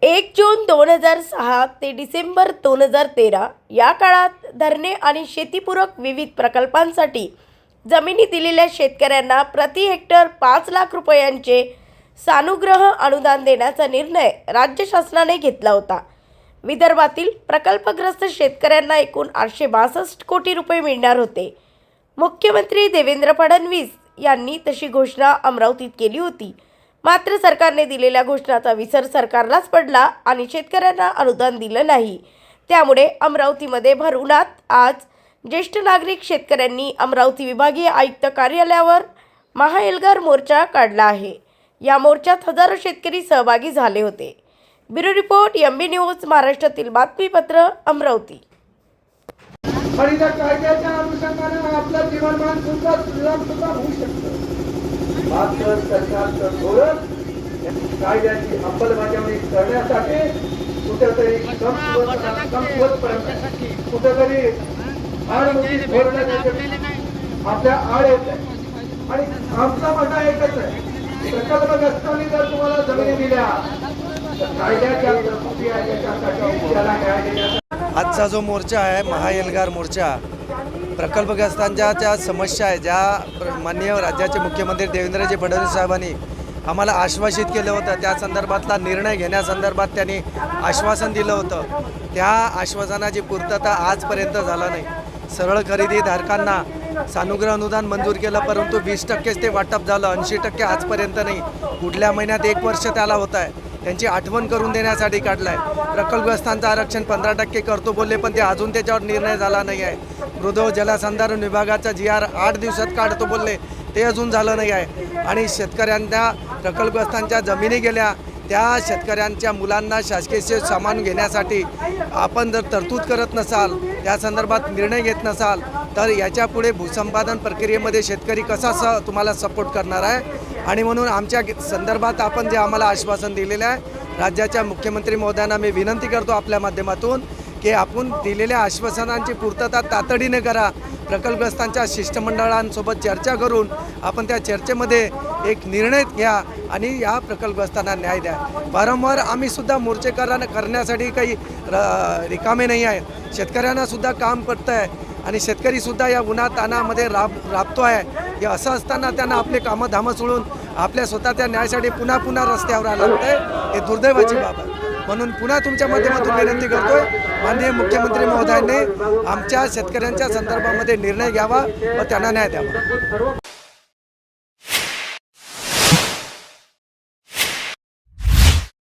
1 जून 2006 ते डिसेंबर 2013 या काळात धरणे आणि शेतीपूरक विविध प्रकल्पांसाठी जमिनी दिलेल्या शेतकऱ्यांना प्रति हेक्टर 5 लाख रुपयांचे सानुग्रह अनुदान देण्याचा निर्णय राज्य शासनाने घेतला होता। विदर्भातील प्रकल्पग्रस्त शेतकऱ्यांना एकूण 862 कोटी रुपये मिळणार होते। मुख्यमंत्री देवेंद्र फडणवीस यांनी तशी घोषणा अमरावतीत केली होती। मात्र सरकारने दिलेल्या घोषणाचा विसर सरकारलाच पडला आणि शेतकऱ्यांना अनुदान दिलं नाही। त्यामुळे अमरावतीमध्ये भर उन्हात आज ज्येष्ठ नागरिक शेतकऱ्यांनी अमरावती विभागीय आयुक्त कार्यालयावर महाएल्गार मोर्चा काढला आहे। या मोर्चात हजारो शेतकरी सहभागी झाले होते। ब्युरो रिपोर्ट एमबी न्यूज महाराष्ट्रातील बातमीपत्र अमरावती। हरित कायद्याच्या अनुषंगाने आपलं जीवनमान सुद्धा होऊ शकतं। मात्र सरकारचं धोरण कायद्याची अंमलबजावणी करण्यासाठी कुठेतरी कुठेतरी आडमुठी धोरण आपल्या आड येत आहे। आणि आमचा म्हणणं एकच आहे, प्रकल्पग्रस्तांनी जर तुम्हाला जमिनी दिल्या तर कायद्याच्या तरतुदी आहे त्याला न्याय देण्याचा आजचा जो मोर्चा आहे महाएल्गार मोर्चा प्रकल्पग्रस्तांच्या ज्या समस्या आहे, ज्या माननीय राज्याचे मुख्यमंत्री देवेंद्रजी फडणवीस साहेबांनी आम्हाला आश्वासित केलं होतं, त्या संदर्भातला निर्णय घेण्यासंदर्भात त्यांनी आश्वासन दिलं होतं, त्या आश्वासनाची पूर्तता आजपर्यंत झाला नाही। सरळ खरेदीधारकांना सानुग्रह अनुदान मंजूर केलं, परंतु 20%च ते वाटप झालं, 80% आजपर्यंत नाही। पुढल्या महिन्यात 1 वर्ष त्याला होत आहे। त्यांची आठवण करून देण्यासाठी काढलं आहे। प्रकल्पग्रस्तांचं आरक्षण 15% करतो बोलले, पण ते अजून त्याच्यावर निर्णय झाला नाही आहे। मृद जलसंधारण विभागाचा GR 8 दिवसात काढतो बोलले, ते अजून झालं नाही आहे। आणि शेतकऱ्यांच्या प्रकल्पग्रस्तांच्या जमिनी गेल्या, त्या शेतकऱ्यांच्या मुलांना शासकीय सामान घेण्यासाठी आपण जर तरतूद करत नसाल, त्या संदर्भात निर्णय घेत नसाल, तर याच्यापुढे भूसंपादन प्रक्रियेमध्ये शेतकरी कसा तुम्हाला सपोर्ट करणार आहे। आणि म्हणून आमच्या संदर्भात आपण जे आम्हाला आश्वासन दिलेलं आहे, राज्याच्या मुख्यमंत्री महोदयांना मी विनंती करतो आपल्या माध्यमातून की आपण दिलेल्या आश्वासनांची पूर्तता तातडीने करा। प्रकल्पग्रस्तांच्या शिष्टमंडळांसोबत चर्चा करून आपण त्या चर्चेमध्ये एक निर्णय घ्या आणि या प्रकल्पग्रस्तांना न्याय द्या। वारंवार आम्ही सुद्धा मोर्चे करण्यासाठी काही रिकामे नाही आहे। शेतकऱ्यांना सुद्धा काम पडतं आहे आणि शेतकरीसुद्धा या उन्हातानामध्ये राबतो आहे। हे असं असताना त्यांना आपले कामधामं सोडून आपल्या स्वतःच्या न्यायासाठी पुन्हा रस्त्यावर आलं लागतं आहे, हे दुर्दैवाची बाब आहे। म्हणून पुन्हा तुमच्या माध्यमातून विनंती करतोय, माननीय मुख्यमंत्री महोदयांनी आमच्या शेतकऱ्यांच्या संदर्भामध्ये निर्णय घ्यावा व त्यांना न्याय द्यावा।